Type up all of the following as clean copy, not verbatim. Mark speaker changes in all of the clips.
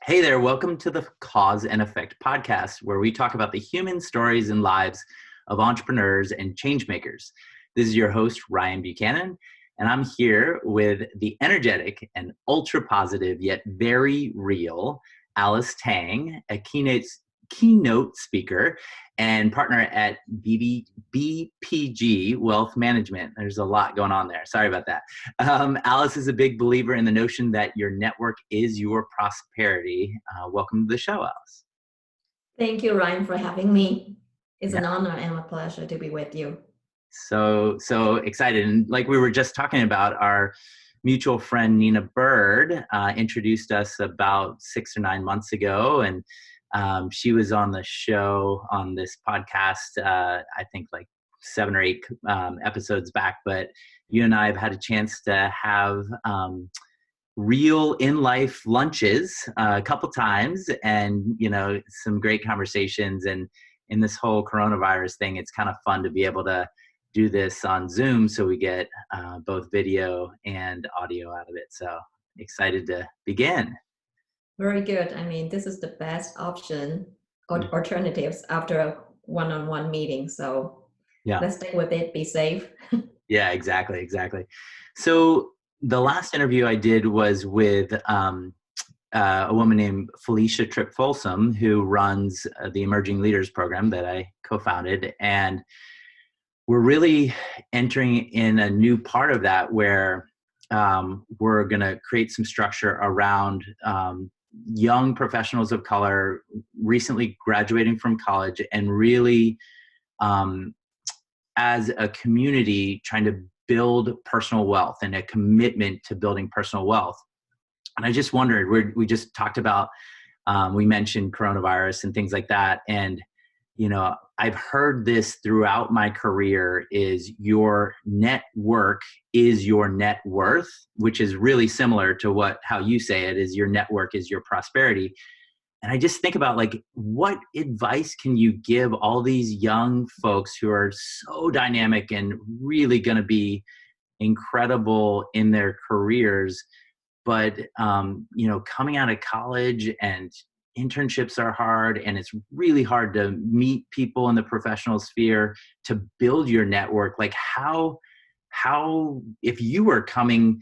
Speaker 1: Hey there, welcome to the Cause and Effect podcast, where we talk about the human stories and lives of entrepreneurs and change makers. This is your host, Ryan Buchanan, and I'm here with the energetic and ultra positive yet very real Alice Tang, a keynote speaker and partner at BPG Wealth Management. There's a lot going on there. Sorry about that. Alice is a big believer in the notion that your network is your prosperity. Welcome to the show, Alice.
Speaker 2: Thank you, Ryan, for having me. It's an
Speaker 1: Yeah.
Speaker 2: honor and a pleasure to be with you.
Speaker 1: So excited. And like we were just talking about, our mutual friend Nina Bird introduced us about 6 or 9 months ago, and she was on the show on this podcast, I think like 7 or 8 episodes back. But you and I have had a chance to have real in-life lunches a couple times, and some great conversations. And in this whole coronavirus thing, it's kind of fun to be able to do this on Zoom, so we get both video and audio out of it. So excited to begin.
Speaker 2: Very good. I mean, this is the best option or alternatives after a one-on-one meeting. So
Speaker 1: Yeah.
Speaker 2: let's stick with it. Be safe.
Speaker 1: Yeah, exactly. So the last interview I did was with a woman named Felicia Tripp Folsom, who runs the Emerging Leaders program that I co-founded. And we're really entering in a new part of that where we're going to create some structure around young professionals of color recently graduating from college, and really as a community trying to build personal wealth and a commitment to building personal wealth. And I just wondered, we just talked about, we mentioned coronavirus and things like that. And, I've heard this throughout my career, is your network is your net worth, which is really similar to how you say it, is your network is your prosperity. And I just think about, like, what advice can you give all these young folks who are so dynamic and really going to be incredible in their careers, but coming out of college, and internships are hard, and it's really hard to meet people in the professional sphere to build your network. Like how if you were coming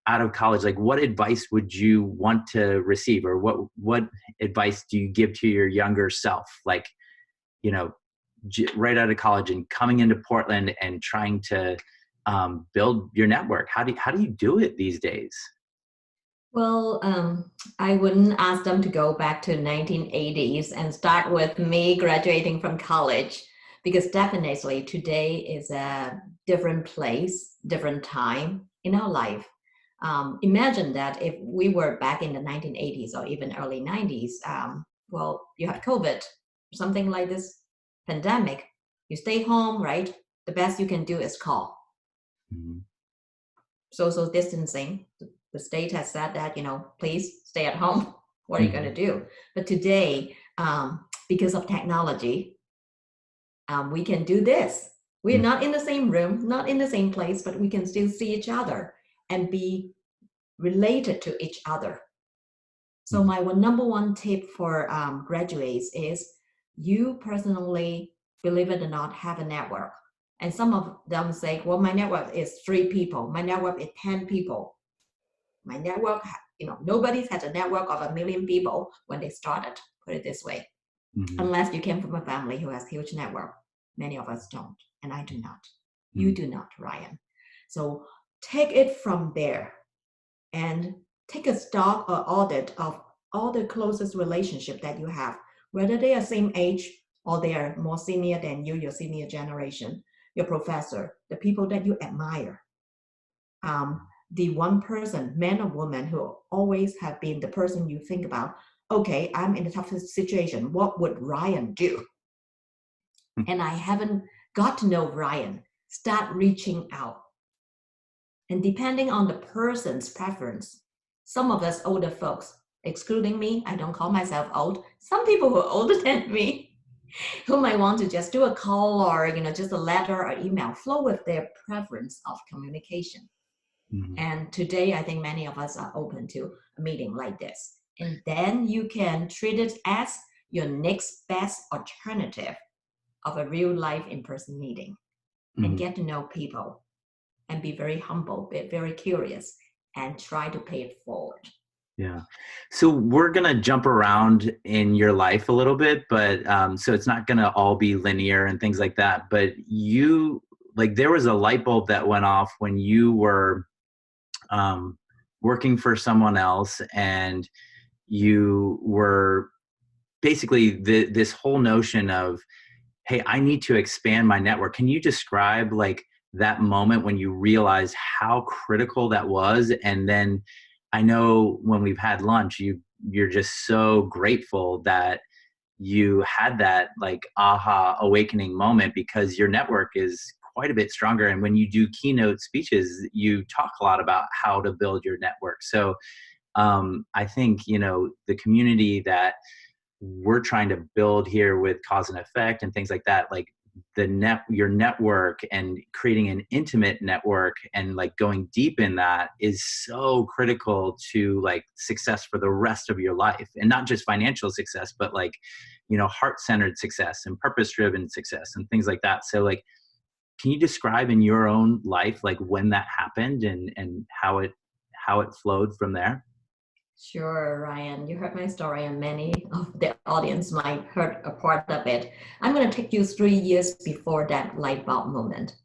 Speaker 1: out of college, like what advice would you want to receive, or what advice do you give to your younger self, like right out of college and coming into Portland and trying to build your network? How do you do it these days?
Speaker 2: Well, I wouldn't ask them to go back to 1980s and start with me graduating from college, because definitely today is a different place, different time in our life. Imagine that if we were back in the 1980s or even early 90s, you had COVID, something like this pandemic. You stay home, right? The best you can do is call.
Speaker 1: Mm-hmm.
Speaker 2: Social distancing. The state has said that, please stay at home. What are you going to do? But today, because of technology, we can do this. We're not in the same room, not in the same place, but we can still see each other and be related to each other. So my number one tip for graduates is, you personally, believe it or not, have a network. And some of them say, well, my network is 3 people. My network is 10 people. My network, nobody's had a network of 1 million people when they started, put it this way. Unless you came from a family who has huge network. Many of us don't, and I do not. You do not, Ryan. So take it from there and take a stock or audit of all the closest relationship that you have, whether they are same age or they are more senior than you, your senior generation, your professor, the people that you admire. The one person, man or woman, who always have been the person you think about, okay, I'm in a tough situation. What would Ryan do? And I haven't got to know Ryan. Start reaching out. And depending on the person's preference, some of us older folks, excluding me, I don't call myself old, some people who are older than me, who might want to just do a call or just a letter or email, flow with their preference of communication. And today, I think many of us are open to a meeting like this. And then you can treat it as your next best alternative of a real life in-person meeting, and get to know people and be very humble, be very curious, and try to pay it forward.
Speaker 1: Yeah. So we're going to jump around in your life a little bit, but so it's not going to all be linear and things like that. But you, like, there was a light bulb that went off when you were working for someone else, and you were basically this whole notion of, hey, I need to expand my network. Can you describe like that moment when you realized how critical that was? And then I know when we've had lunch, you're just so grateful that you had that like aha awakening moment, because your network is quite a bit stronger. And when you do keynote speeches, you talk a lot about how to build your network. So I think, the community that we're trying to build here with cause and effect and things like that, like your network and creating an intimate network and like going deep in that is so critical to like success for the rest of your life, and not just financial success, but like, heart-centered success and purpose-driven success and things like that. So like, can you describe in your own life, like when that happened and how it flowed from there?
Speaker 2: Sure, Ryan. You heard my story, and many of the audience might heard a part of it. I'm going to take you 3 years before that light bulb moment.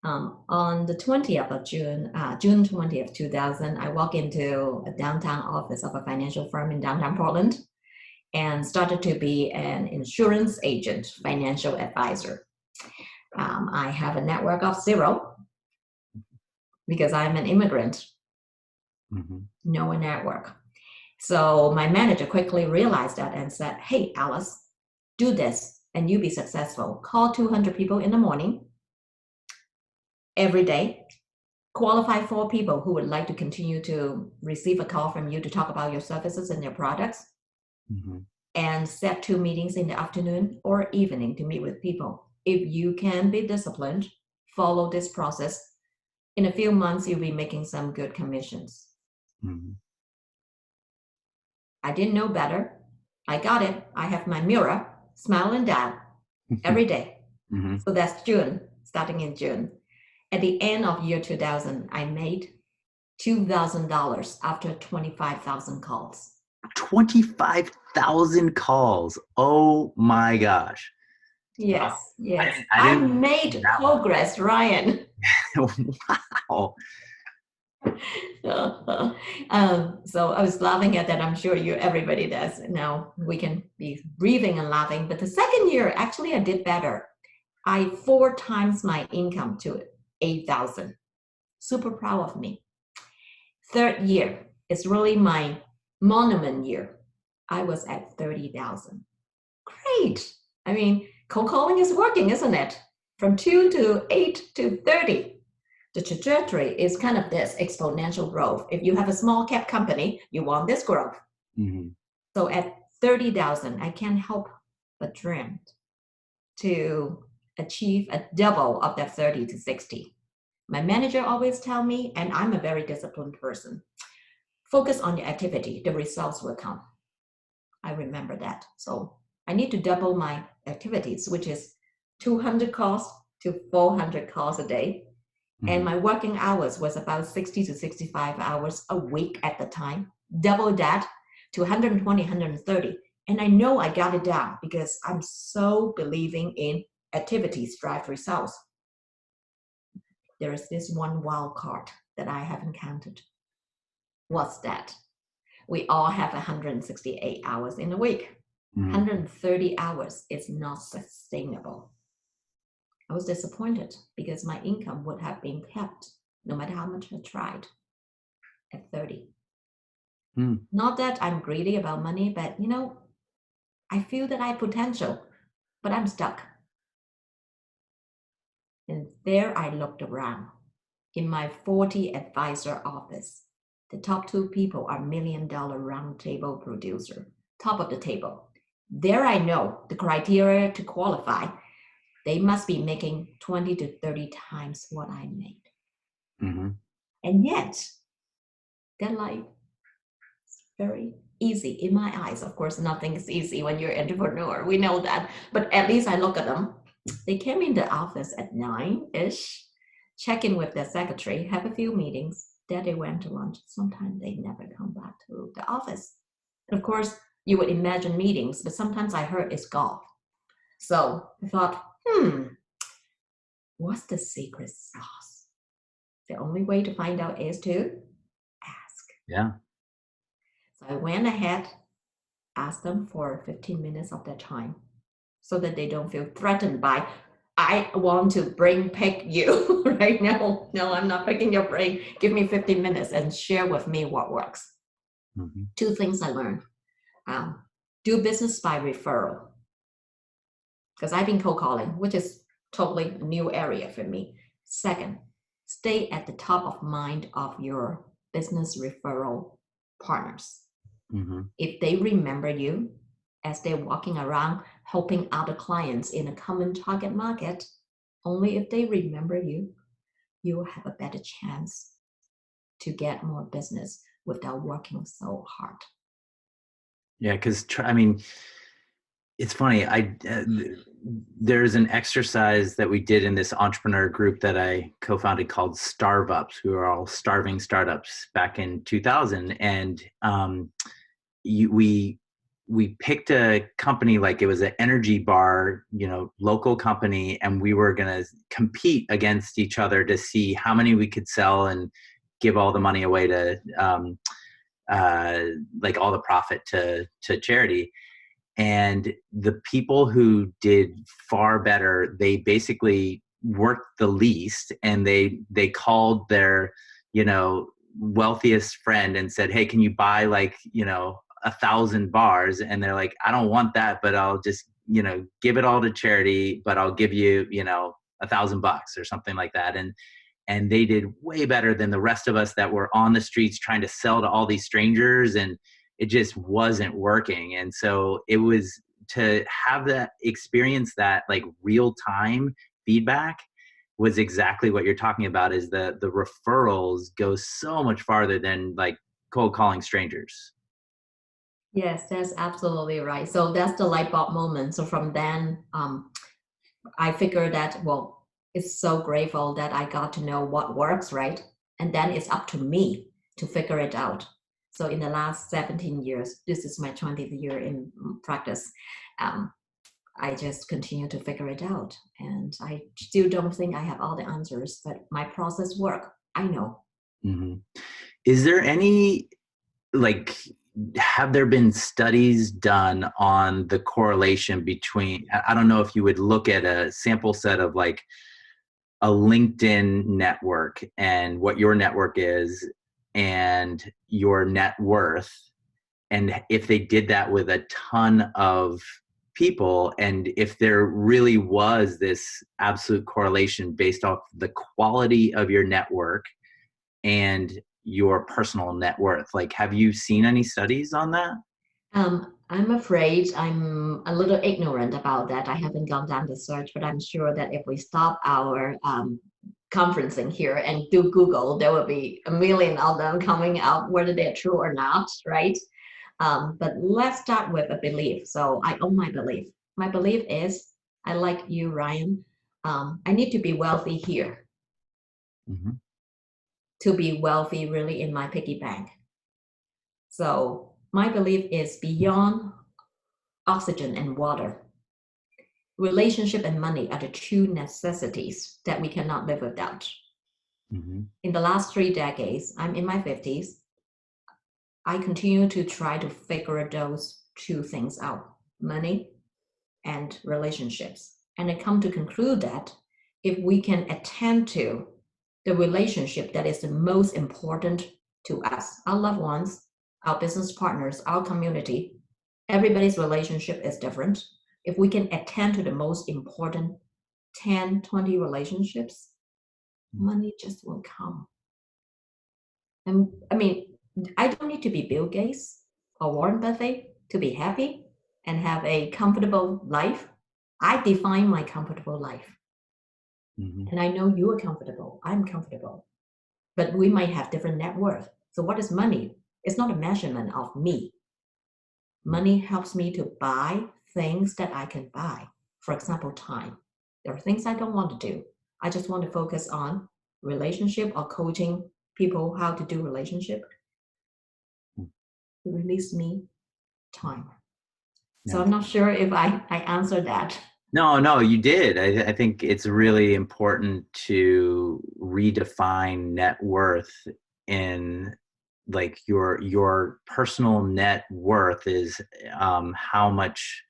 Speaker 2: On the 20th of June, June 20th, 2000, I walked into a downtown office of a financial firm in downtown Portland and started to be an insurance agent, financial advisor. I have a network of 0 because I'm an immigrant. No network. So my manager quickly realized that and said, hey, Alice, do this and you'll be successful. Call 200 people in the morning every day. Qualify 4 people who would like to continue to receive a call from you to talk about your services and your products. And set 2 meetings in the afternoon or evening to meet with people. If you can be disciplined, follow this process, in a few months, you'll be making some good commissions. I didn't know better. I got it. I have my mirror, smiling down every day. So that's June, starting in June. At the end of year 2000, I made $2,000 after 25,000 calls.
Speaker 1: 25,000 calls. Oh my gosh.
Speaker 2: Yes, yes.
Speaker 1: I
Speaker 2: I made progress, Ryan.
Speaker 1: Wow.
Speaker 2: So I was laughing at that. I'm sure everybody does. Now we can be breathing and laughing. But the second year, actually, I did better. I 4 times my income to 8,000. Super proud of me. Third year is really my monument year. I was at 30,000. Great. I mean, cold calling is working, isn't it? From 2 to 8 to 30. The trajectory is kind of this exponential growth. If you have a small cap company, you want this growth. So at 30,000, I can't help but dream to achieve a double of that 30 to 60. My manager always tell me, and I'm a very disciplined person, focus on your activity, the results will come. I remember that. So I need to double my activities, which is 200 calls to 400 calls a day. And my working hours was about 60 to 65 hours a week at the time. Double that to 120, 130. And I know I got it down because I'm so believing in activities drive results. There is this one wild card that I have encountered. What's that? We all have 168 hours in a week. 130 hours is not sustainable. I was disappointed because my income would have been kept no matter how much I tried at 30. Not that I'm greedy about money, but I feel that I have potential, but I'm stuck. And there I looked around. In my 40 advisor office, the top 2 people are $1 million round table producer, top of the table. There I know the criteria to qualify. They must be making 20 to 30 times what I made. And yet, they're like very easy in my eyes. Of course, nothing is easy when you're an entrepreneur. We know that. But at least I look at them. They came in the office at 9-ish, check in with their secretary, have a few meetings. Then they went to lunch. Sometimes they never come back to the office. And of course, you would imagine meetings, but sometimes I heard it's golf. So I thought, what's the secret sauce? The only way to find out is to ask.
Speaker 1: Yeah.
Speaker 2: So I went ahead, asked them for 15 minutes of their time so that they don't feel threatened by, I want to pick you right now. No, I'm not picking your brain. Give me 15 minutes and share with me what works.
Speaker 1: Mm-hmm.
Speaker 2: Two things I learned. Do business by referral. Because I've been cold calling, which is totally a new area for me. Second, stay at the top of mind of your business referral partners.
Speaker 1: Mm-hmm.
Speaker 2: If they remember you as they're walking around helping other clients in a common target market, only if they remember you, you will have a better chance to get more business without working so hard.
Speaker 1: Yeah, because I mean, it's funny. There's an exercise that we did in this entrepreneur group that I co-founded called Starve Ups. We were all starving startups back in 2000, and we picked a company, like it was an energy bar, local company, and we were going to compete against each other to see how many we could sell and give all the money away to like all the profit to charity. And the people who did far better, they basically worked the least, and they called their wealthiest friend and said, hey, can you buy 1,000 bars? And they're like, I don't want that, but I'll just give it all to charity, but I'll give you $1,000 or something like that. And they did way better than the rest of us that were on the streets trying to sell to all these strangers, and it just wasn't working. And so it was to have that experience, that like real time feedback, was exactly what you're talking about. Is the referrals go so much farther than like cold calling strangers.
Speaker 2: Yes, that's absolutely right. So that's the light bulb moment. So from then, I figured that, well, it's so grateful that I got to know what works, right? And then it's up to me to figure it out. So in the last 17 years, this is my 20th year in practice. I just continue to figure it out. And I still don't think I have all the answers, but my process work. I know.
Speaker 1: Mm-hmm. Is there any, have there been studies done on the correlation between, I don't know if you would look at a sample set of like a LinkedIn network and what your network is and your net worth, and if they did that with a ton of people, and if there really was this absolute correlation based off the quality of your network and your personal net worth. Like, have you seen any studies on that?
Speaker 2: I'm afraid I'm a little ignorant about that. I haven't gone down the search, but I'm sure that if we stop our conferencing here and do Google, there will be a million of them coming out, whether they're true or not, right? But let's start with a belief. So I own my belief. My belief is, I like you, Ryan. I need to be wealthy here.
Speaker 1: Mm-hmm.
Speaker 2: To be wealthy really in my piggy bank. So my belief is beyond oxygen and water. Relationship and money are the two necessities that we cannot live without.
Speaker 1: Mm-hmm.
Speaker 2: In the last 3 decades, I'm in my 50s, I continue to try to figure those two things out, money and relationships. And I come to conclude that if we can attend to the relationship that is the most important to us, our loved ones, our business partners, our community, everybody's relationship is different. If we can attend to the most important 10, 20 relationships, money just will come. And I mean, I don't need to be Bill Gates or Warren Buffett to be happy and have a comfortable life. I define my comfortable life.
Speaker 1: Mm-hmm.
Speaker 2: And I know you are comfortable. I'm comfortable. But we might have different net worth. So what is money? It's not a measurement of me. Money helps me to buy things that I can buy. For example, time. There are things I don't want to do. I just want to focus on relationship or coaching people how to do relationship. It release me time. So
Speaker 1: Yeah.
Speaker 2: I'm not sure if I answered that.
Speaker 1: No, you did. I think it's really important to redefine net worth in like your personal net worth is how much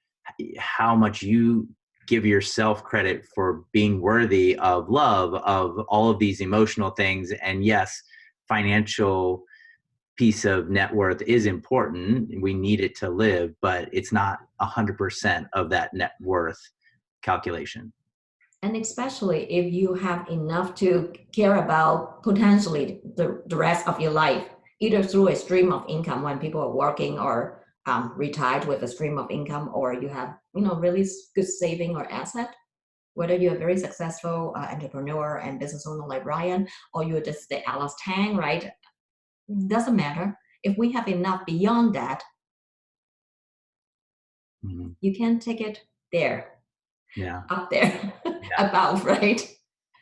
Speaker 1: you give yourself credit for being worthy of love, of all of these emotional things. And yes, financial piece of net worth is important. We need it to live, but it's not 100% of that net worth calculation.
Speaker 2: And especially if you have enough to care about potentially the rest of your life, either through a stream of income when people are working or retired with a stream of income, or you have, really good saving or asset, whether you're a very successful entrepreneur and business owner like Ryan, or you're just the Alice Tang, right? Doesn't matter. If we have enough beyond that,
Speaker 1: Mm-hmm.
Speaker 2: you can take it there,
Speaker 1: Yeah.
Speaker 2: up there,
Speaker 1: Yeah.
Speaker 2: above, right?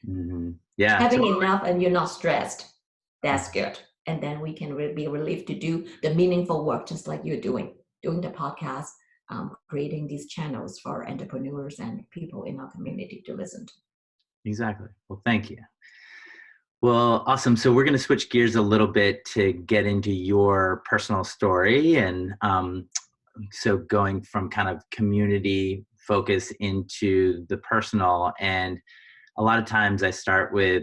Speaker 1: Mm-hmm. Yeah.
Speaker 2: Having
Speaker 1: Totally.
Speaker 2: enough and you're not stressed, that's good. And then we can be relieved to do the meaningful work, just like you're doing the podcast, creating these channels for entrepreneurs and people in our community to listen to.
Speaker 1: Exactly. Well, thank you. Well, awesome. So we're going to switch gears a little bit to get into your personal story. And so going from kind of community focus into the personal. And a lot of times I start with,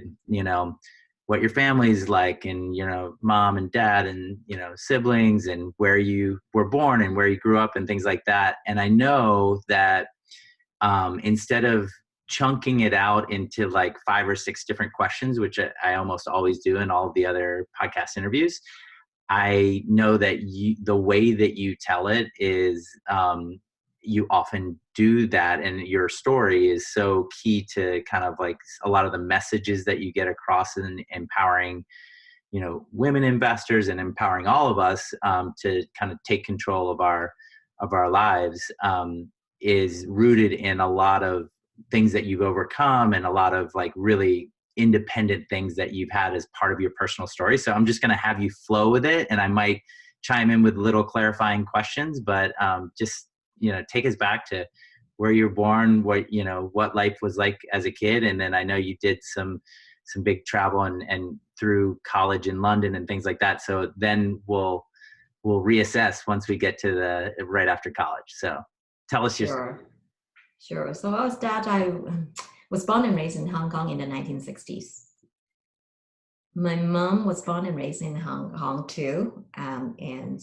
Speaker 1: what your family's like and, mom and dad and, siblings and where you were born and where you grew up and things like that. And I know that instead of chunking it out into like 5 or 6 different questions, which I almost always do in all of the other podcast interviews, I know that the way that you tell it is you often do that, and your story is so key to kind of like a lot of the messages that you get across in empowering, women investors and empowering all of us to kind of take control of our lives. Is rooted in a lot of things that you've overcome and a lot of like really independent things that you've had as part of your personal story. So I'm just going to have you flow with it, and I might chime in with little clarifying questions, but just, take us back to where you're born, what life was like as a kid. And then I know you did some big travel and through college in London and things like that. So then we'll reassess once we get to the right after college. So tell us your story.
Speaker 2: Sure. So I was born and raised in Hong Kong in the 1960s. My mom was born and raised in Hong Kong too. And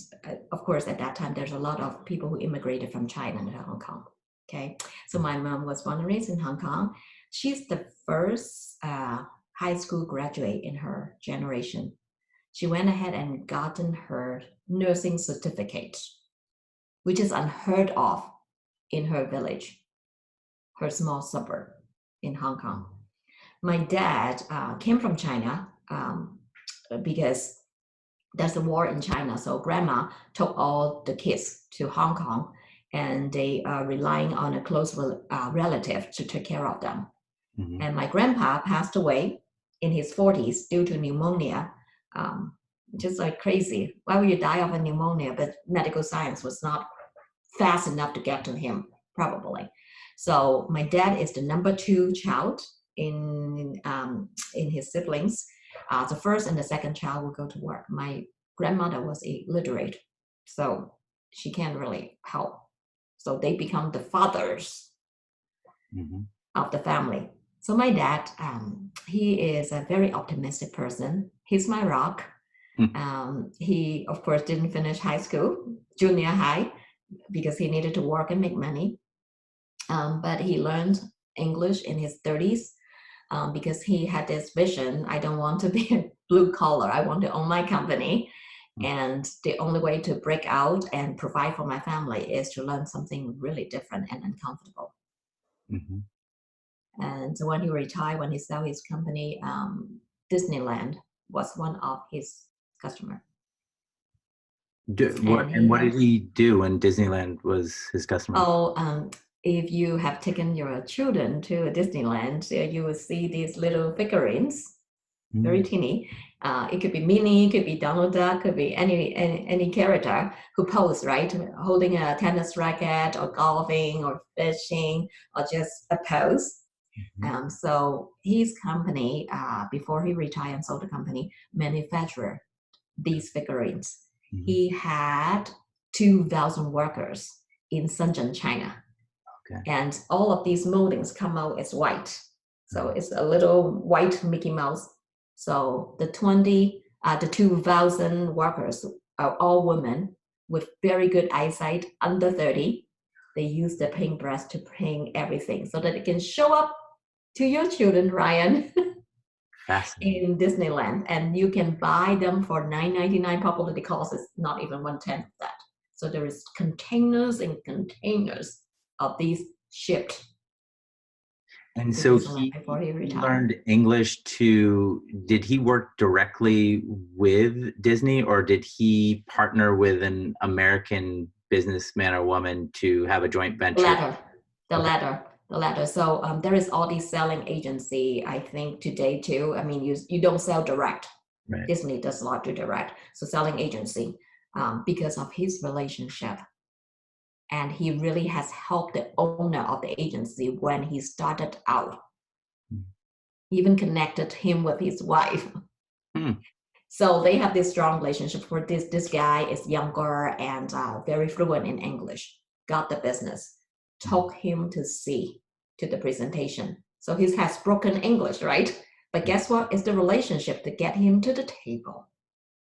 Speaker 2: of course, at that time, there's a lot of people who immigrated from China to Hong Kong. Okay. So my mom was born and raised in Hong Kong. She's the first high school graduate in her generation. She went ahead and gotten her nursing certificate, which is unheard of in her village, her small suburb in Hong Kong. My dad came from China because there's a war in China. So grandma took all the kids to Hong Kong, and they are relying on a close relative to take care of them. Mm-hmm. And my grandpa passed away in his 40s due to pneumonia, just like crazy. Why would you die of a pneumonia? But medical science was not fast enough to get to him, probably. So my dad is the number 2 child in his siblings. The first and the second child will go to work. My grandmother was illiterate, so she can't really help. So they become the fathers mm-hmm. of the family. So my dad, he is a very optimistic person. He's my rock. Mm. He, of course, didn't finish high school, junior high, because he needed to work and make money. But he learned English in his 30s because he had this vision. I don't want to be a blue collar. I want to own my company. And the only way to break out and provide for my family is to learn something really different and uncomfortable. Mm-hmm. And so when he retired, when he sold his company, Disneyland was one of his customers. And he
Speaker 1: What did
Speaker 2: has,
Speaker 1: he do when Disneyland was his customer?
Speaker 2: oh, if you have taken your children to Disneyland, you will see these little figurines, very
Speaker 1: Mm,
Speaker 2: teeny. It could be Minnie, could be Donald Duck, could be any character who pose, right? Holding a tennis racket or golfing or fishing or just a pose.
Speaker 1: mhm,
Speaker 2: So his company, before he retired and sold the company, manufactured these figurines.
Speaker 1: mhm.
Speaker 2: He had 2,000 workers in Shenzhen, China.
Speaker 1: Okay.
Speaker 2: And all of these moldings come out as white. So
Speaker 1: Uh,
Speaker 2: it's a little white Mickey Mouse. So the 2,000 workers are all women with very good eyesight, under 30. They use the paintbrush to paint everything so that it can show up to your children, Ryan,
Speaker 1: Fascinating.
Speaker 2: in Disneyland. And you can buy them for $9.99. Probably the cost is not even 1/10 of that. So there is containers and containers of these shipped
Speaker 1: And
Speaker 2: to
Speaker 1: so
Speaker 2: Disneyland
Speaker 1: he
Speaker 2: before he retired.
Speaker 1: learned English did he work directly with Disney, or did he partner with an American businessman or woman to have a joint
Speaker 2: The
Speaker 1: venture?
Speaker 2: latter, the
Speaker 1: Okay.
Speaker 2: latter, the latter. So there is all these selling agency, I think today too. I mean, you don't sell direct.
Speaker 1: Right.
Speaker 2: Disney does not do direct. So selling agency, because of his relationship. And he really has helped the owner of the agency when he started out, even connected him with his wife.
Speaker 1: Hmm.
Speaker 2: So they have this strong relationship. For this guy is younger and very fluent in English. Got the business. Took him to see to the presentation. So he has broken English, right? But guess what? It's the relationship to get him to the table.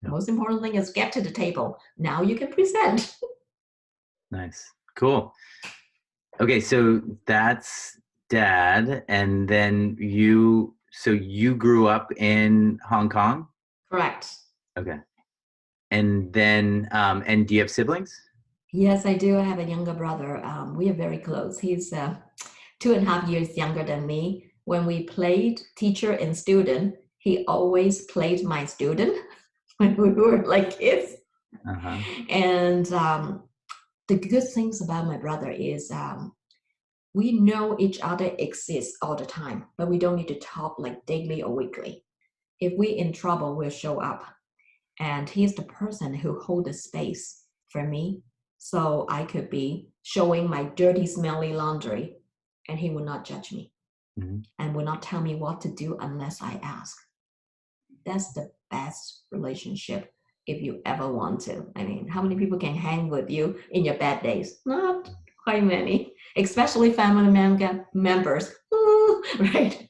Speaker 2: The
Speaker 1: Yeah.
Speaker 2: most important thing is get to the table. Now you can present.
Speaker 1: Nice. Cool. Okay, so that's dad, and then you grew up in Hong Kong?
Speaker 2: Correct.
Speaker 1: Okay. And then and do you have siblings?
Speaker 2: Yes, I do. I have a younger brother. We are very close. He's 2.5 years younger than me. When we played teacher and student, he always played my student when we were like kids.
Speaker 1: Uh-huh.
Speaker 2: And the good things about my brother is we know each other exists all the time, but we don't need to talk like daily or weekly. If we're in trouble, we'll show up. And he's the person who holds the space for me. So I could be showing my dirty, smelly laundry, and he will not judge me
Speaker 1: Mhm.
Speaker 2: and will not tell me what to do unless I ask. That's the best relationship if you ever want to. I mean, how many people can hang with you in your bad days? Not quite many, especially family members. Ooh, right?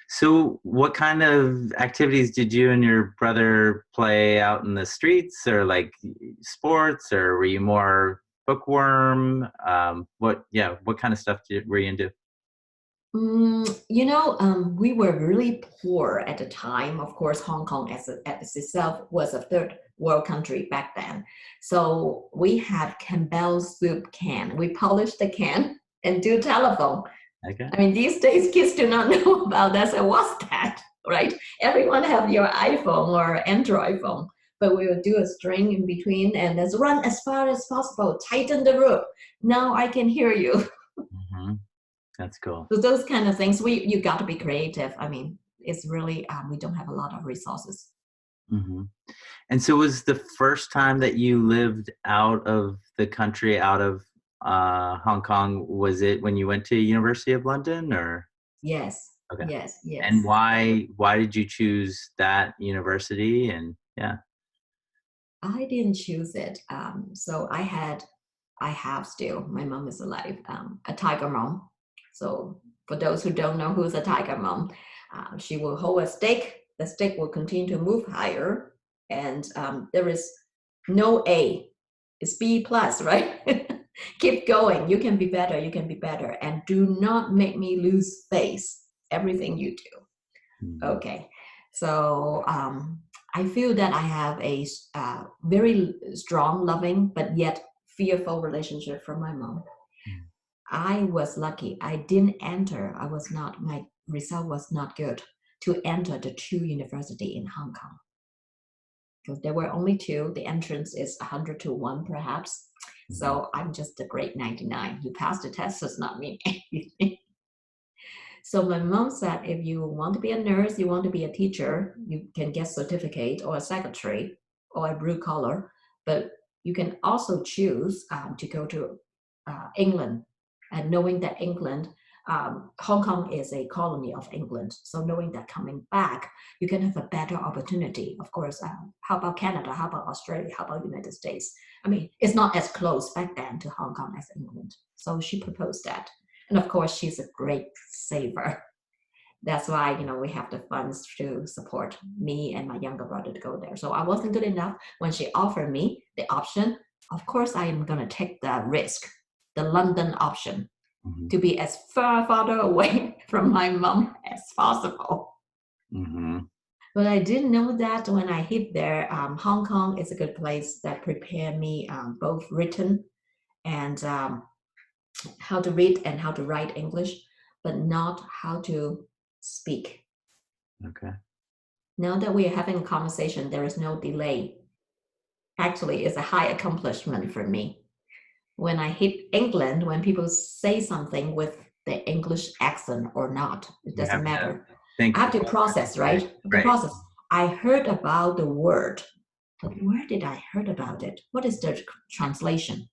Speaker 1: So what kind of activities did you and your brother play out in the streets, or like sports, or were you more bookworm? What kind of stuff were you into?
Speaker 2: We were really poor at the time. Of course, Hong Kong as itself was a third world country back then. So we had Campbell soup can. We polished the can and do telephone.
Speaker 1: Okay.
Speaker 2: I mean, these days kids do not know about that. So what's that, right? Everyone have your iPhone or Android phone, but we would do a string in between and let's run as far as possible. Tighten the rope. Now I can hear you.
Speaker 1: Hmm. That's cool.
Speaker 2: So those kind of things, you got to be creative. I mean, it's really we don't have a lot of resources.
Speaker 1: Hmm. And so was the first time that you lived out of the country, out of Hong Kong, was it when you went to University of London, or?
Speaker 2: Yes,
Speaker 1: Okay.
Speaker 2: yes,
Speaker 1: And
Speaker 2: yes.
Speaker 1: why did you choose that university? And yeah.
Speaker 2: I didn't choose it. So I have still. My mom is alive. A tiger mom. So for those who don't know who's a tiger mom, she will hold a stick. The stick will continue to move higher, and there is no A. It's B plus, right? Keep going. You can be better. You can be better, and do not make me lose face. Everything you do.
Speaker 1: Mhm.
Speaker 2: Okay. So I feel that I have a very strong, loving, but yet fearful relationship from my mom. I was lucky. I didn't enter. My result was not good to enter the two university in Hong Kong. because there were only two. The entrance is 100 to 1, perhaps. So I'm just a grade 99. You passed the test does not mean anything. So my mom said, if you want to be a nurse, you want to be a teacher, you can get certificate or a secretary or a blue collar, but you can also choose to go to England. And knowing that England, Hong Kong is a colony of England. So knowing that coming back, you can have a better opportunity. Of course, how about Canada? How about Australia? How about United States? I mean, it's not as close back then to Hong Kong as England. So she proposed that. And of course, she's a great saver. That's why, we have the funds to support me and my younger brother to go there. So I wasn't good enough when she offered me the option. Of course, I am going to take the risk, the London option, to be as farther away from my mom as possible. But I didn't know that when I hit there, Hong Kong is a good place that prepared me both written and how to read and how to write English, but not how to speak.
Speaker 1: Okay.
Speaker 2: Now that we are having a conversation, there is no delay. Actually, it's a high accomplishment for me. When I hit England, when people say something with the English accent or not, it doesn't matter. I have to process, right? The process. I heard about the word, but where did I heard about it? What is the translation?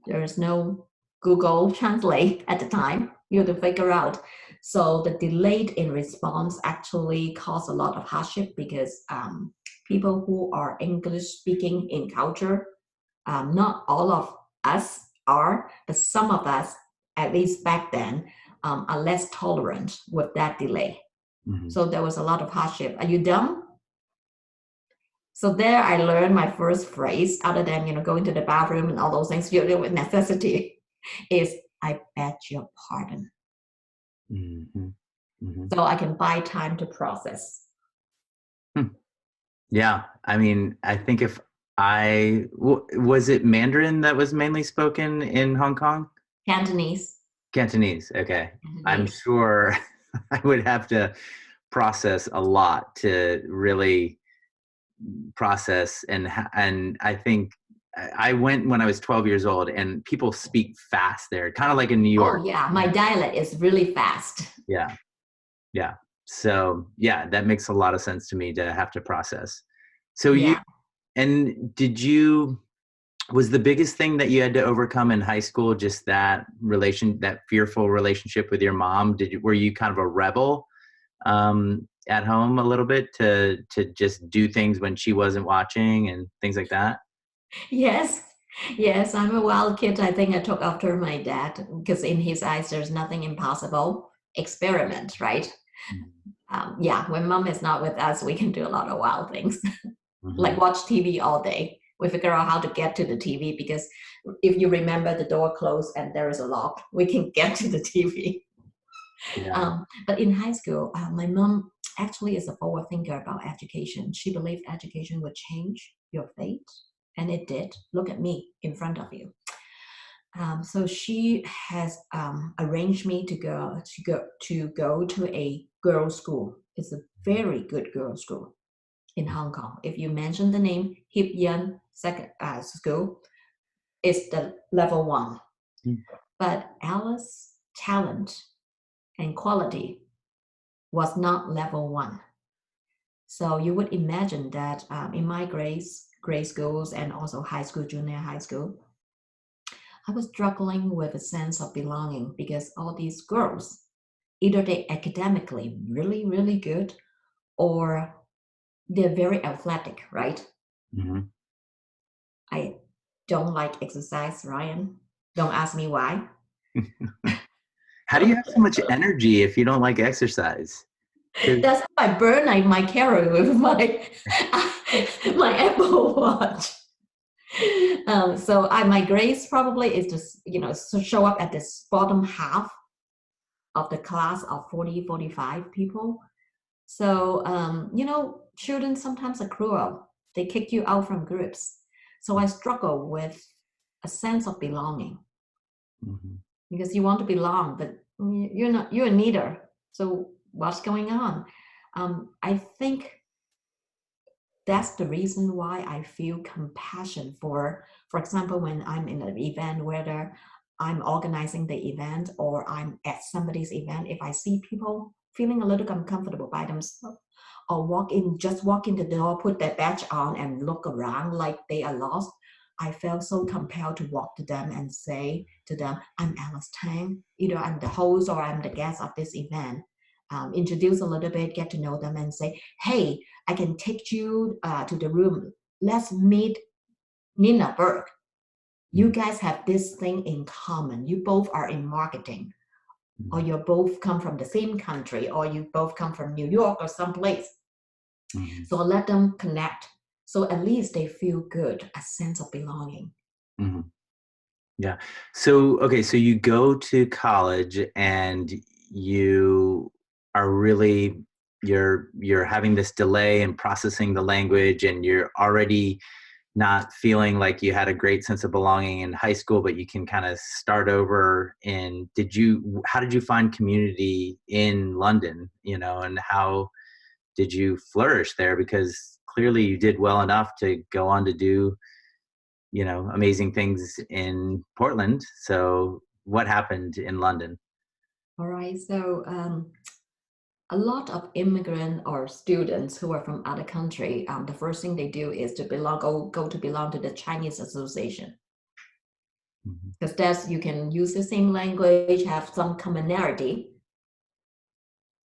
Speaker 2: There is no Google Translate at the time. You have to figure out. So the delayed in response actually caused a lot of hardship because people who are English speaking in culture, not all of us are, but some of us, at least back then, are less tolerant with that delay. So there was a lot of hardship. Are you dumb? So there I learned my first phrase, other than, going to the bathroom and all those things you do with necessity, is I beg your pardon. So I can buy time to process.
Speaker 1: Yeah. I mean, I think was it Mandarin that was mainly spoken in Hong Kong?
Speaker 2: Cantonese.
Speaker 1: Cantonese. Okay. I'm sure I would have to process a lot to really process. And I think I went when I was 12 years old, and people speak fast there, kind of like in New York.
Speaker 2: Oh yeah. My dialect is really fast.
Speaker 1: Yeah. Yeah. So yeah, that makes a lot of sense to me to have to process. So was the biggest thing that you had to overcome in high school just that fearful relationship with your mom? Were you kind of a rebel at home a little bit to just do things when she wasn't watching and things like that?
Speaker 2: Yes, I'm a wild kid. I think I took after my dad because in his eyes, there's nothing impossible. Experiment, right? When mom is not with us, we can do a lot of wild things, like watch TV all day. We figure out how to get to the TV because if you remember the door closed and there is a lock, we can get to the TV.
Speaker 1: Yeah.
Speaker 2: But in high school, my mom actually is a forward thinker about education. She believed education would change your fate, and it did. Look at me in front of you. So she has arranged me to go to a girls' school. It's a very good girls' school in Hong Kong. If you mention the name Hip Yan School, it's the level 1. But Alice's talent and quality was not level 1. So you would imagine that in my grade schools and also high school, junior high school, I was struggling with a sense of belonging because all these girls, either they academically really, really good or they're very athletic, right? I don't like exercise, Ryan. Don't ask me why.
Speaker 1: How do you have so much energy if you don't like exercise?
Speaker 2: That's how I burn my calorie with my Apple Watch. So my grades probably is just, show up at this bottom half of the class of 40, 45 people. So, children sometimes are cruel. They kick you out from groups. So I struggle with a sense of belonging because you want to belong, but you're neither. So what's going on? I think that's the reason why I feel compassion for example, when I'm in an event, whether I'm organizing the event or I'm at somebody's event, if I see people feeling a little uncomfortable by themselves, or just walk in the door, put their badge on and look around like they are lost, I felt so compelled to walk to them and say to them, I'm Alice Tang. Either I'm the host or I'm the guest of this event. Introduce a little bit, get to know them and say, hey, I can take you to the room. Let's meet Nina Burke. You guys have this thing in common. You both are in marketing, or you both come from the same country, or you both come from New York or someplace.
Speaker 1: Mm-hmm.
Speaker 2: So let them connect. So at least they feel good, a sense of belonging.
Speaker 1: Mm-hmm. Yeah. So, okay. So you go to college and you are really, you're having this delay in processing the language, and you're already not feeling like you had a great sense of belonging in high school, but you can kind of start over. And how did you find community in London, and how did you flourish there? Because clearly you did well enough to go on to do amazing things in Portland. So what happened in London?
Speaker 2: All right. So a lot of immigrant or students who are from other country, the first thing they do is to go to belong to the Chinese Association. Because that's, you can use the same language, have some commonality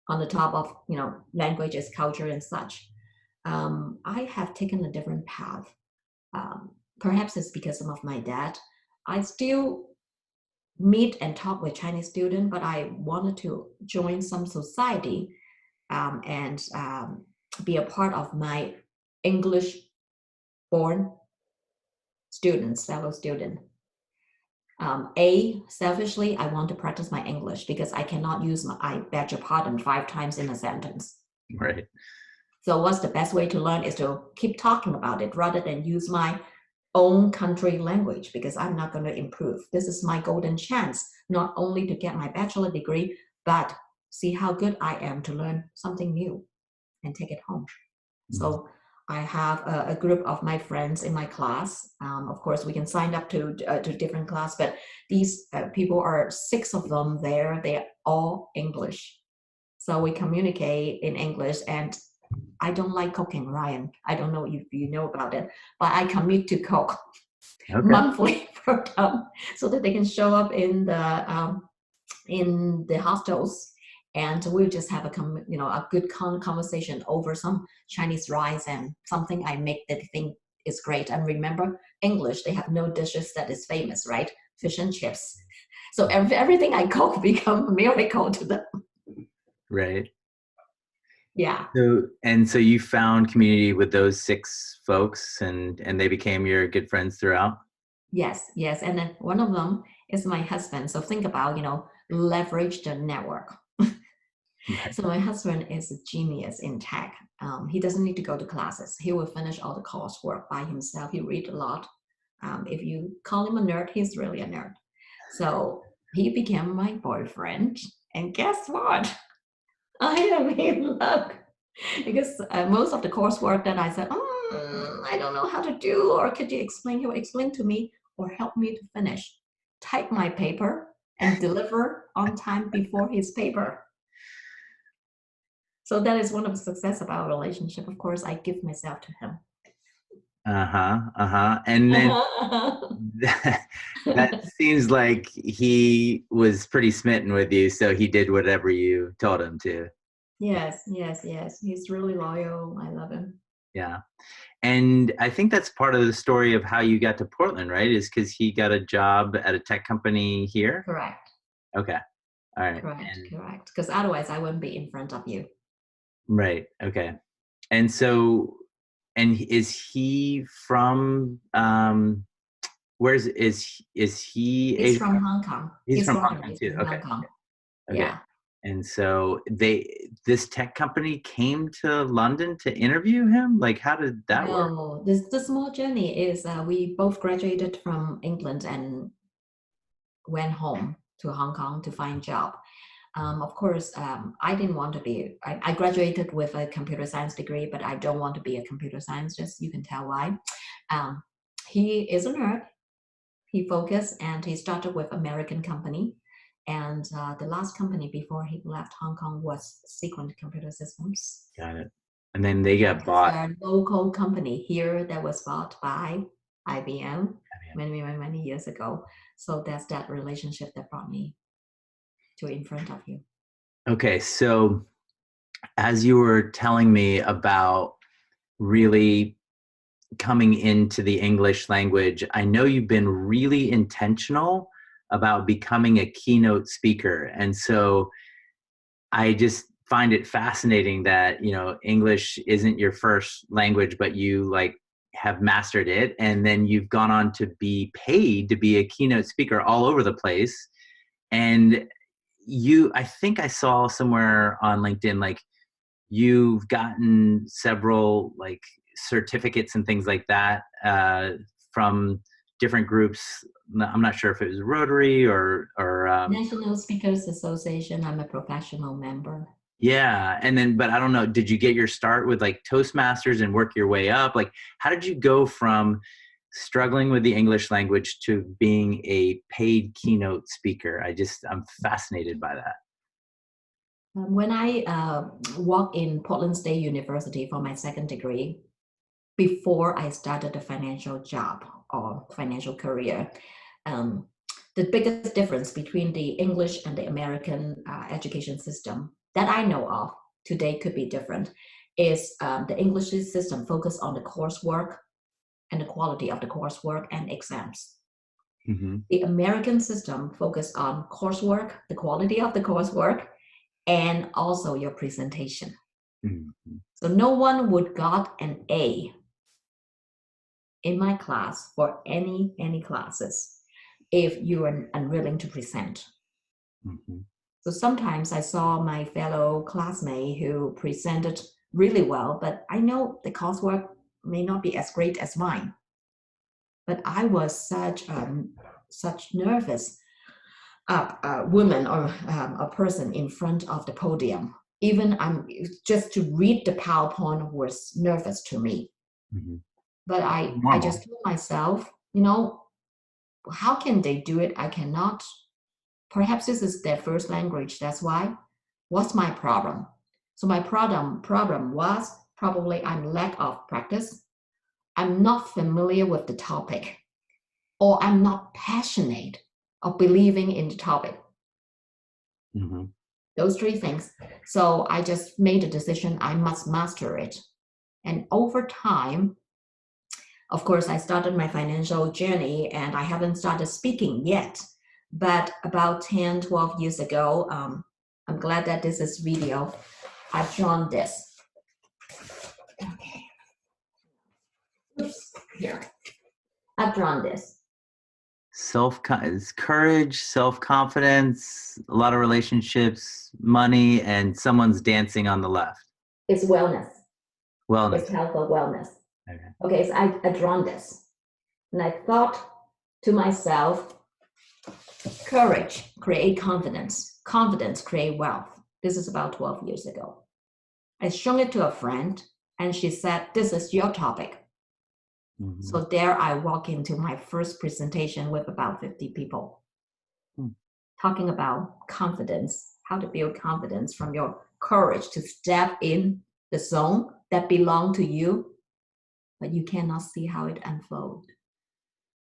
Speaker 2: on the top of, languages, culture and such. I have taken a different path. Perhaps it's because of my dad. I still meet and talk with Chinese students, but I wanted to join some society and be a part of my English-born students, fellow student. Selfishly, I want to practice my English because I cannot use I beg your pardon 5 times in a sentence.
Speaker 1: Right.
Speaker 2: So what's the best way to learn is to keep talking about it rather than use my own country language, because I'm not going to improve. This is my golden chance, not only to get my bachelor degree, but see how good I am to learn something new and take it home. So I have a group of my friends in my class. Of course, we can sign up to different class, but these people are 6 of them there. They're all English. So we communicate in English, and I don't like cooking, Ryan. I don't know if you know about it, but I commit to cook monthly for them so that they can show up in the hostels, and we'll just have a good conversation over some Chinese rice and something I make that they think is great. And remember, English, they have no dishes that is famous, right? Fish and chips. So everything I cook become a miracle to them.
Speaker 1: Right.
Speaker 2: Yeah.
Speaker 1: So you found community with those 6 folks, and they became your good friends throughout?
Speaker 2: Yes. And then one of them is my husband. So think about, leverage the network.
Speaker 1: Right.
Speaker 2: So my husband is a genius in tech. He doesn't need to go to classes. He will finish all the coursework by himself. He reads a lot. If you call him a nerd, he's really a nerd. So he became my boyfriend. And guess what? I am in luck. Because most of the coursework that I said, I don't know how to do, or could you explain? He'll explain to me or help me to finish. Type my paper and deliver on time before his paper. So that is one of the success of our relationship. Of course, I give myself to him.
Speaker 1: And then that seems like he was pretty smitten with you, so he did whatever you told him to.
Speaker 2: Yes. He's really loyal. I love him.
Speaker 1: Yeah. And I think that's part of the story of how you got to Portland, right? Is because he got a job at a tech company here?
Speaker 2: Correct.
Speaker 1: Okay. All right.
Speaker 2: Correct. Because otherwise I wouldn't be in front of you.
Speaker 1: Right. Okay. And so, and is he from, is he
Speaker 2: He's
Speaker 1: Asian?
Speaker 2: from Hong Kong.
Speaker 1: He's from Hong Kong too. Okay.
Speaker 2: Hong Kong.
Speaker 1: Okay.
Speaker 2: Yeah.
Speaker 1: And so this tech company came to London to interview him? Like, how did that work?
Speaker 2: No, the small journey is we both graduated from England and went home to Hong Kong to find a job. Of course, I didn't want to be, I graduated with a computer science degree, but I don't want to be a computer scientist. You can tell why. Um, he is a nerd. He focused and he started with American company. And the last company before he left Hong Kong was Sequent Computer Systems.
Speaker 1: Got it. And then they got
Speaker 2: It's
Speaker 1: bought.
Speaker 2: a local company here that was bought by IBM many years ago. So that's that relationship that brought me to in front of you.
Speaker 1: Okay, so as you were telling me about really coming into the English language, I know you've been really intentional about becoming a keynote speaker. And so I just find it fascinating that, you know, English isn't your first language, but you like have mastered it. And then you've gone on to be paid to be a keynote speaker all over the place. And I think I saw somewhere on LinkedIn, like you've gotten several like certificates and things like that from different groups. I'm not sure if it was Rotary or
Speaker 2: National Speakers Association. I'm a professional member.
Speaker 1: yeah. And then, but I don't know, did you get your start with like Toastmasters and work your way up? Like, how did you go from struggling with the English language to being a paid keynote speaker? I'm fascinated by that.
Speaker 2: When I walked in Portland State University for my second degree, before I started a financial job or financial career, the biggest difference between the English and the American education system that I know of today could be different is the English system focused on the coursework and the quality of the coursework and exams.
Speaker 1: Mm-hmm.
Speaker 2: The American system focused on coursework, the quality of the coursework, and also your presentation.
Speaker 1: Mm-hmm.
Speaker 2: So no one would got an A in my class for any classes if you are unwilling to present.
Speaker 1: Mm-hmm.
Speaker 2: So sometimes I saw my fellow classmate who presented really well, but I know the coursework may not be as great as mine. But I was such nervous woman or a person in front of the podium. Even just to read the PowerPoint was nervous to me.
Speaker 1: Mm-hmm.
Speaker 2: But I just told myself, you know, how can they do it? I cannot. Perhaps this is their first language. That's why. What's my problem? So my problem was probably I'm lack of practice. I'm not familiar with the topic, or I'm not passionate of believing in the topic.
Speaker 1: Mm-hmm.
Speaker 2: Those three things. So I just made a decision I must master it. And over time, of course, I started my financial journey and I haven't started speaking yet. But about 10, 12 years ago, I'm glad that this is video. I've drawn this. Okay. Oops, here. I've drawn this.
Speaker 1: Courage, self-confidence, a lot of relationships, money, and someone's dancing on the left.
Speaker 2: It's wellness.
Speaker 1: Wellness.
Speaker 2: It's health or wellness.
Speaker 1: Okay.
Speaker 2: Okay, so I drawn this. And I thought to myself, courage, create confidence. Confidence, create wealth. This is about 12 years ago. I shown it to a friend and she said, this is your topic. Mm-hmm. So there I walk into my first presentation with about 50 people, talking about confidence, how to build confidence from your courage to step in the zone that belong to you, but you cannot see how it unfolds.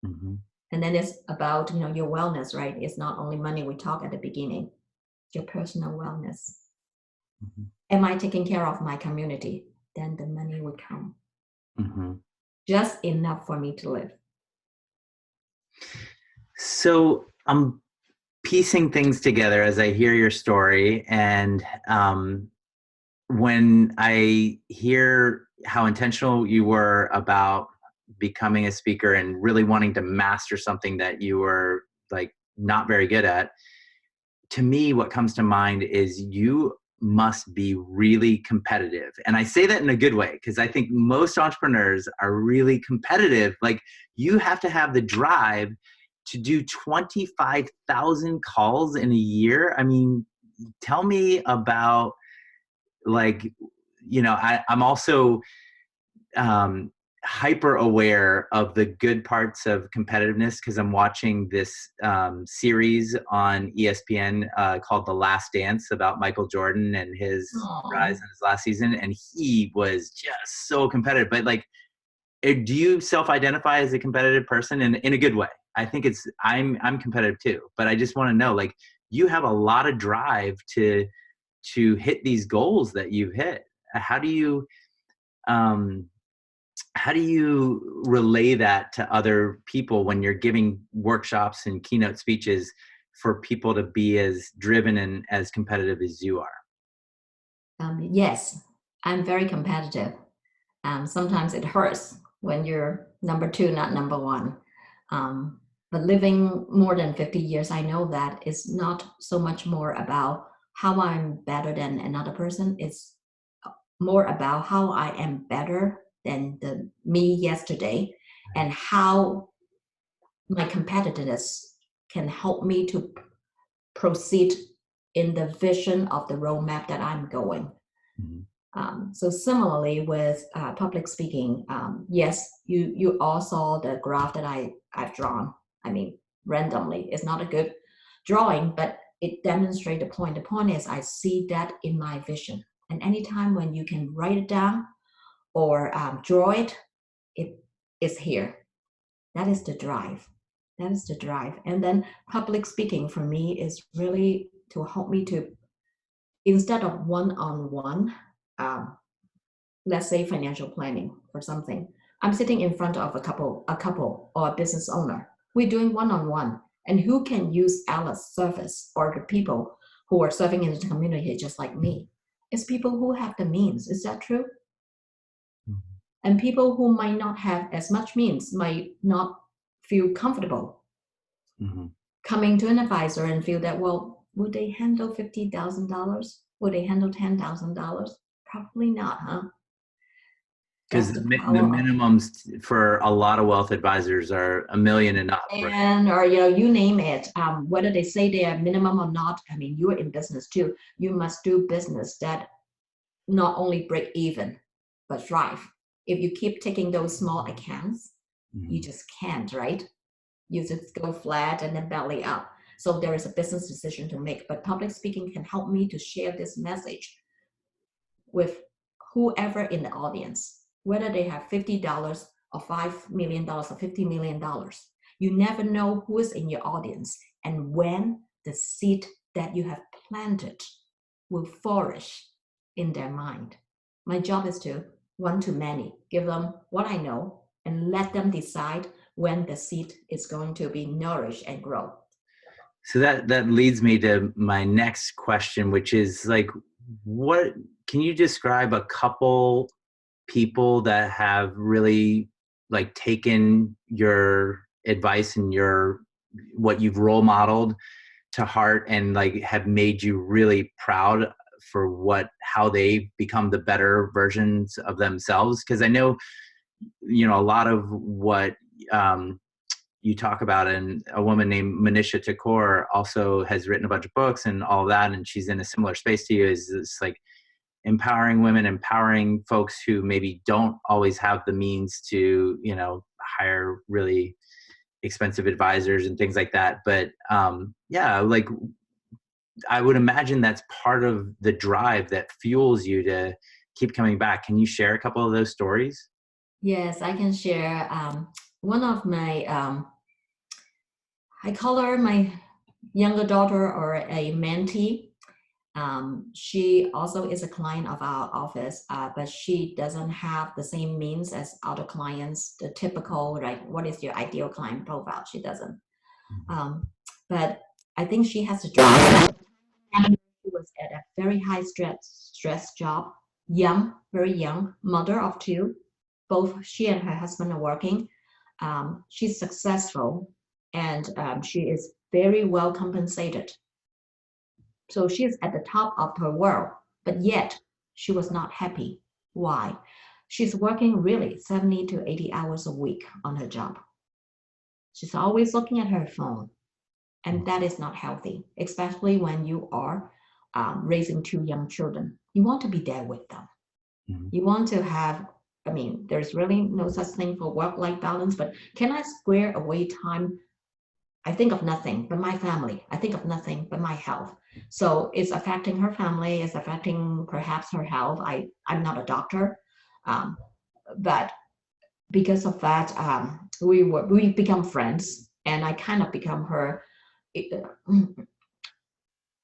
Speaker 2: Mm-hmm. And then it's about, your wellness, right? It's not only money we talk at the beginning, your personal wellness. Mm-hmm. Am I taking care of my community? Then the money will come. Mm-hmm. Just enough for me to live.
Speaker 1: So I'm piecing things together as I hear your story. And when I hear how intentional you were about becoming a speaker and really wanting to master something that you were like not very good at, to me, what comes to mind is you must be really competitive. And I say that in a good way, because I think most entrepreneurs are really competitive. Like you have to have the drive to do 25,000 calls in a year. I mean, tell me about, like, I'm also hyper aware of the good parts of competitiveness because I'm watching this series on ESPN called The Last Dance about Michael Jordan and his rise in his last season. And he was just so competitive. But like, do you self-identify as a competitive person in a good way? I think I'm competitive too, but I just want to know, like, you have a lot of drive to hit these goals that you've hit. How do you relay that to other people when you're giving workshops and keynote speeches for people to be as driven and as competitive as you are?
Speaker 2: Yes, I'm very competitive. Sometimes it hurts when you're number two, not number one. But living more than 50 years, I know that it's not so much more about how I'm better than another person. It's more about how I am better than the me yesterday, and how my competitiveness can help me to proceed in the vision of the roadmap that I'm going. So similarly with public speaking, yes, you all saw the graph that I've drawn. I mean, randomly, it's not a good drawing, but it demonstrates the point. The point is, I see that in my vision. And anytime when you can write it down or draw it, it is here. That is the drive. That is the drive. And then public speaking for me is really to help me to, instead of one-on-one, let's say financial planning or something, I'm sitting in front of a couple or a business owner. We're doing one-on-one. And who can use Alice service, or the people who are serving in the community just like me? It's people who have the means. Is that true? And people who might not have as much means might not feel comfortable coming to an advisor and feel that, well, would they handle $50,000? Would they handle $10,000? Probably not, huh?
Speaker 1: Because the minimums for a lot of wealth advisors are $1 million and up.
Speaker 2: And, or, you name it, whether they say they are minimum or not, I mean, you're in business too. You must do business that not only break even, but thrive. If you keep taking those small accounts, you just can't, right? You just go flat and then belly up. So there is a business decision to make, but public speaking can help me to share this message with whoever in the audience, whether they have $50 or $5 million or $50 million. You never know who is in your audience and when the seed that you have planted will flourish in their mind. My job is to one-to-many, give them what I know and let them decide when the seed is going to be nourished and grow.
Speaker 1: So that leads me to my next question, which is, like, what can you describe a couple people that have really, like, taken your advice and what you've role modeled to heart and, like, have made you really proud for how they become the better versions of themselves? Because I know, a lot of what you talk about, and a woman named Manisha Thakor also has written a bunch of books and all that, and she's in a similar space to you, is this, like, empowering women, empowering folks who maybe don't always have the means to, hire really expensive advisors and things like that. But like, I would imagine that's part of the drive that fuels you to keep coming back. Can you share a couple of those stories?
Speaker 2: Yes, I can share. One of my, I call her my younger daughter or a mentee. She also is a client of our office, but she doesn't have the same means as other clients, the typical, like, what is your ideal client profile? She doesn't. But I think she has a job. She was at a very high stress job, young, very young, mother of two. Both she and her husband are working. She's successful, and she is very well compensated. So she's at the top of her world, but yet she was not happy. Why? She's working really 70 to 80 hours a week on her job. She's always looking at her phone, and that is not healthy, especially when you are raising 2 young children. You want to be there with them.
Speaker 1: Mm-hmm.
Speaker 2: You want to have, I mean, there's really no such thing for work-life balance, but can I square away time? I think of nothing but my family. I think of nothing but my health. So it's affecting her family, it's affecting perhaps her health. I'm not a doctor, but because of that, we become friends, and I kind of become her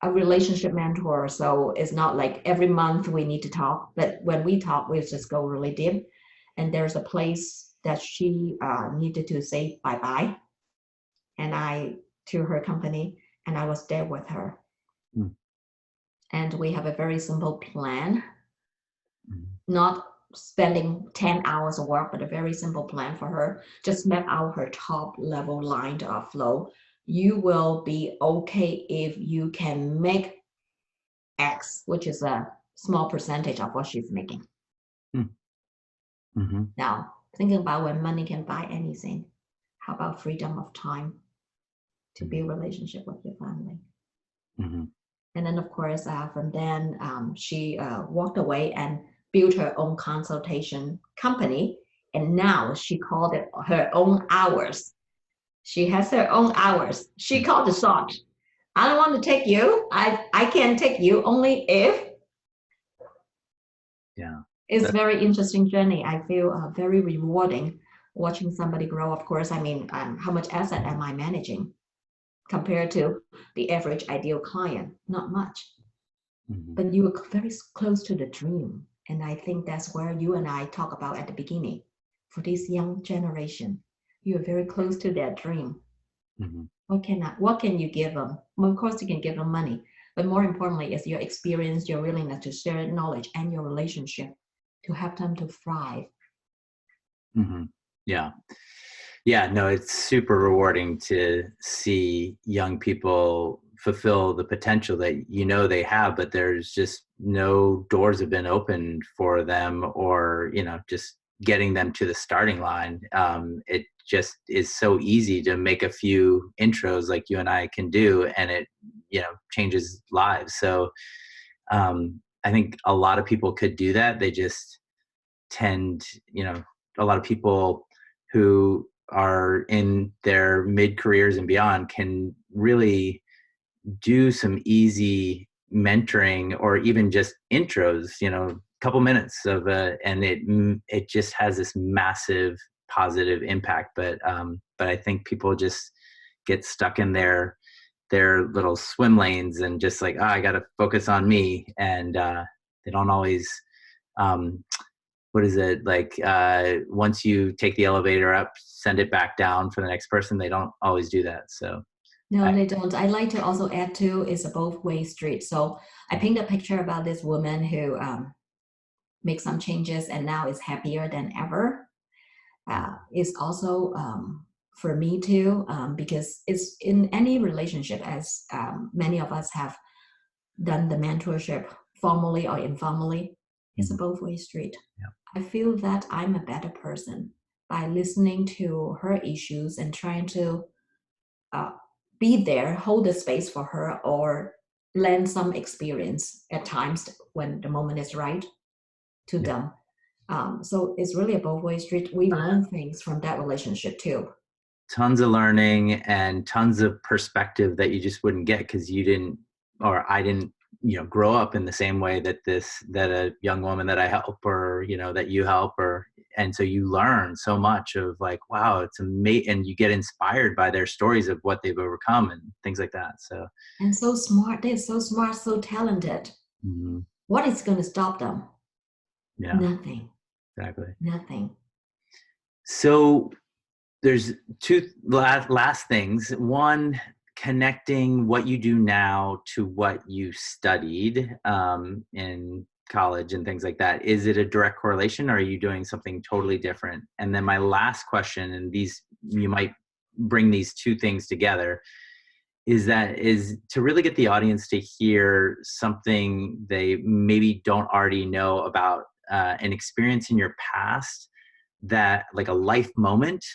Speaker 2: a relationship mentor. So it's not like every month we need to talk, but when we talk, we just go really deep. And there's a place that she needed to say bye-bye, and to her company, and I was there with her.
Speaker 1: Mm.
Speaker 2: And we have a very simple plan,
Speaker 1: Mm.
Speaker 2: not spending 10 hours of work, but a very simple plan for her. Just map out her top level line of flow. You will be okay if you can make X, which is a small percentage of what she's making.
Speaker 1: Mm. Mm-hmm.
Speaker 2: Now, thinking about when money can buy anything, how about freedom of time to build relationship with your family?
Speaker 1: Mm-hmm.
Speaker 2: And then, of course, from then, she walked away and built her own consultation company. And now she called it her own hours. She has her own hours. She called the shot. I don't want to take you. I can take you only if.
Speaker 1: Yeah.
Speaker 2: It's very interesting journey. I feel very rewarding watching somebody grow. Of course, I mean, how much asset am I managing compared to the average ideal client? Not much.
Speaker 1: Mm-hmm.
Speaker 2: But you are very close to the dream. And I think that's where you and I talk about at the beginning. For this young generation, you are very close to their dream.
Speaker 1: Mm-hmm.
Speaker 2: What can you give them? Well, of course, you can give them money. But more importantly, is your experience, your willingness to share knowledge, and your relationship to help them to thrive.
Speaker 1: Mm-hmm. Yeah. Yeah, no, it's super rewarding to see young people fulfill the potential that they have, but there's just no doors have been opened for them, or just getting them to the starting line. It just is so easy to make a few intros like you and I can do, and it changes lives. So I think a lot of people could do that. They just tend, a lot of people who are in their mid careers and beyond can really do some easy mentoring or even just intros, a couple minutes of and it just has this massive positive impact. But I think people just get stuck in their little swim lanes and just like, I got to focus on me. And they don't always, what is it like, once you take the elevator up, send it back down for the next person. They don't always do that. So
Speaker 2: no, they don't. I like to also add to, it's a both-way street. So I paint a picture about this woman who makes some changes and now is happier than ever. Is also for me too, because it's in any relationship, as many of us have done the mentorship formally or informally, it's a both-way street.
Speaker 1: Yeah.
Speaker 2: I feel that I'm a better person by listening to her issues and trying to be there, hold the space for her, or lend some experience at times when the moment is right to them. So it's really a both-way street. We learn things from that relationship too.
Speaker 1: Tons of learning and tons of perspective that you just wouldn't get because you didn't, or I didn't, grow up in the same way that a young woman that I help, or, that you help, and so you learn so much of like, wow, it's amazing. And you get inspired by their stories of what they've overcome and things like that. So,
Speaker 2: and so smart, they're so smart, so talented. Mm-hmm. What is going to stop them?
Speaker 1: Yeah,
Speaker 2: nothing.
Speaker 1: Exactly.
Speaker 2: Nothing.
Speaker 1: So there's two last things. One, connecting what you do now to what you studied in college and things like that. Is it a direct correlation, or are you doing something totally different? And then my last question, and you might bring these two things together, is to really get the audience to hear something they maybe don't already know about an experience in your past, that like a life moment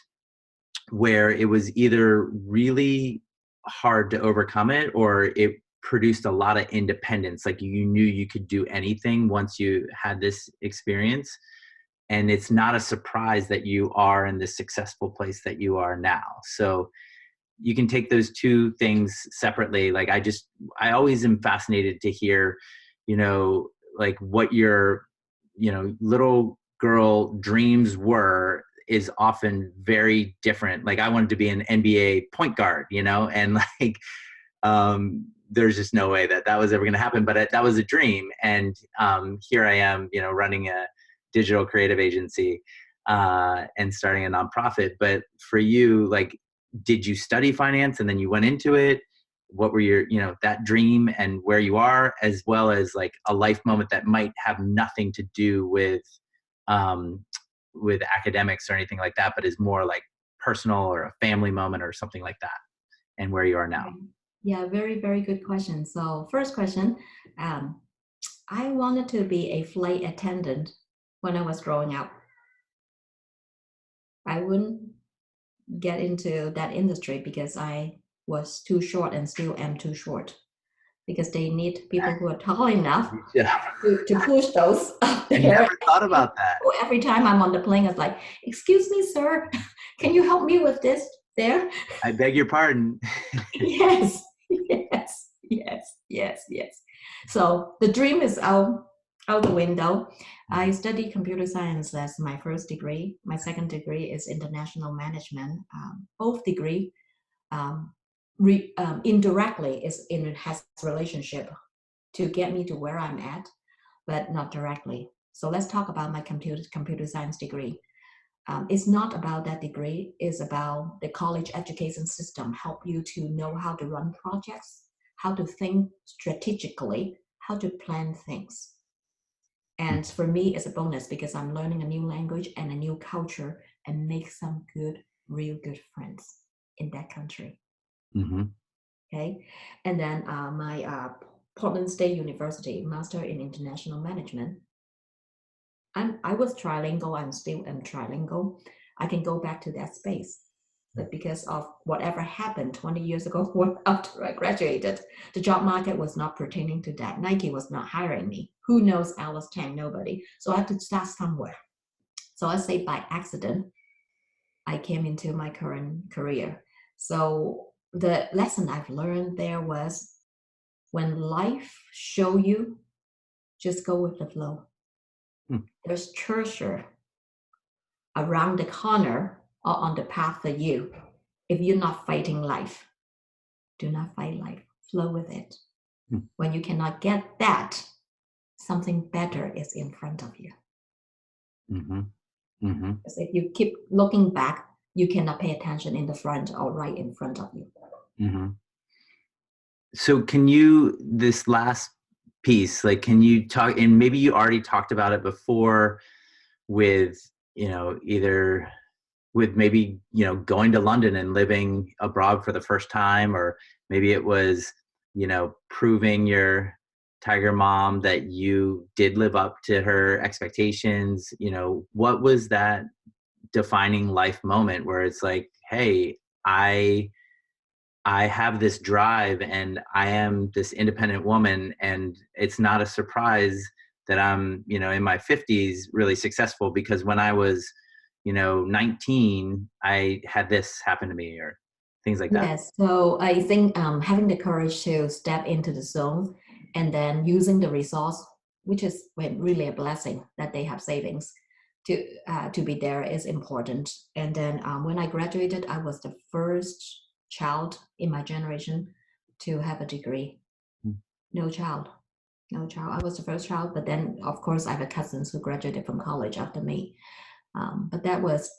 Speaker 1: where it was either really hard to overcome it, or it produced a lot of independence. Like you knew you could do anything once you had this experience. And it's not a surprise that you are in this successful place that you are now. So you can take those two things separately. Like I always am fascinated to hear, like what your, little girl dreams were is often very different. Like I wanted to be an NBA point guard, and like, there's just no way that was ever going to happen, but that was a dream. And here I am, running a digital creative agency and starting a nonprofit. But for you, like, did you study finance and then you went into it? What were your, that dream and where you are, as well as like a life moment that might have nothing to do with academics or anything like that, but is more like personal or a family moment or something like that, and where you are now?
Speaker 2: Yeah, very, very good question. So first question, I wanted to be a flight attendant when I was growing up. I wouldn't get into that industry because I was too short and still am too short, because they need people who are tall enough to push those up there.
Speaker 1: I never thought about that.
Speaker 2: Every time I'm on the plane, it's like, excuse me, sir, can you help me with this there?
Speaker 1: I beg your pardon.
Speaker 2: Yes. So the dream is out the window. I studied computer science as my first degree. My second degree is international management. Both degree indirectly has relationship to get me to where I'm at, but not directly. So let's talk about my computer science degree. It's not about that degree. It's about the college education system, help you to know how to run projects, how to think strategically, how to plan things. And for me, it's a bonus because I'm learning a new language and a new culture and make some real good friends in that country.
Speaker 1: Mm-hmm.
Speaker 2: Okay. And then my Portland State University, Master in International Management. I was trilingual, I still am trilingual. I can go back to that space. But because of whatever happened 20 years ago after I graduated, the job market was not pertaining to that. Nike was not hiring me. Who knows Alice Tang? Nobody. So I had to start somewhere. So I say by accident, I came into my current career. So the lesson I've learned there was, when life show you, just go with the flow. There's treasure around the corner or on the path for you. If you're not fighting life, do not fight life. Flow with it. When you cannot get that, something better is in front of you. Because if you keep looking back, you cannot pay attention in the front or right in front of you.
Speaker 1: So can you, this last piece, like, can you talk, and maybe you already talked about it before with, either with maybe, going to London and living abroad for the first time, or maybe it was, proving your tiger mom that you did live up to her expectations. What was that defining life moment where it's like, hey, I have this drive and I am this independent woman, and it's not a surprise that I'm, in my 50s really successful, because when I was, 19, I had this happen to me, or things like that.
Speaker 2: Yes. So I think having the courage to step into the zone and then using the resource, which is really a blessing that they have savings to be there, is important. And then when I graduated, I was the first child in my generation to have a degree. No child. I was the first child, but then of course I have cousins who graduated from college after me. But that was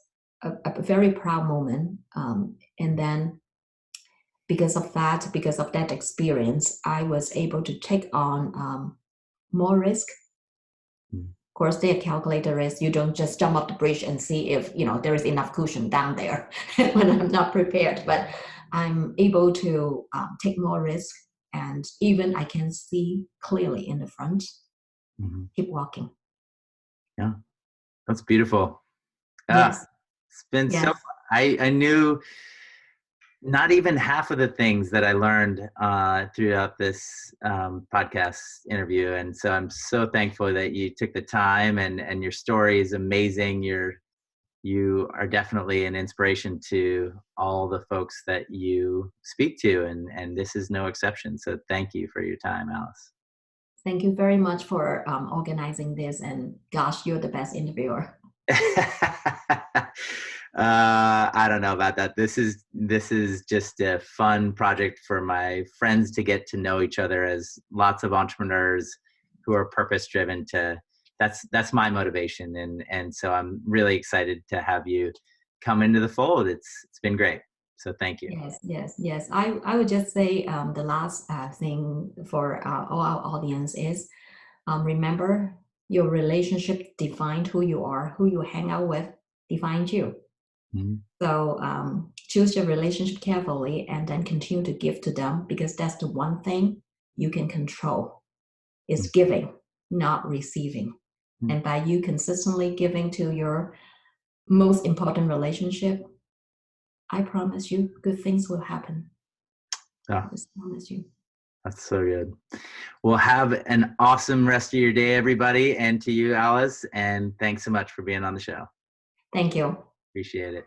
Speaker 2: a very proud moment. And then because of that experience, I was able to take on more risk. Of course, they have calculated risk. You don't just jump up the bridge and see if there is enough cushion down there when I'm not prepared. But I'm able to take more risk, and even I can see clearly in the front. Keep walking.
Speaker 1: Yeah, that's beautiful.
Speaker 2: Yes.
Speaker 1: It's been so. I knew not even half of the things that I learned throughout this podcast interview. And so I'm so thankful that you took the time, and your story is amazing. You are definitely an inspiration to all the folks that you speak to, and this is no exception. So thank you for your time, Alice.
Speaker 2: Thank you very much for organizing this. And gosh, you're the best interviewer.
Speaker 1: I don't know about that. This is just a fun project for my friends to get to know each other as lots of entrepreneurs who are purpose driven. That's my motivation, and so I'm really excited to have you come into the fold. It's been great. So thank you.
Speaker 2: Yes. I would just say the last thing for all our audience is remember your relationship defined who you are, who you hang out with defined you.
Speaker 1: Mhm.
Speaker 2: So choose your relationship carefully and then continue to give to them, because that's the one thing you can control is giving, not receiving.
Speaker 1: Mhm.
Speaker 2: And by you consistently giving to your most important relationship, I promise you good things will happen.
Speaker 1: Oh,
Speaker 2: I just promise you.
Speaker 1: that's so good. Well, have an awesome rest of your day, everybody, and to you, Alice. And thanks so much for being on the show.
Speaker 2: Thank you.
Speaker 1: Appreciate it.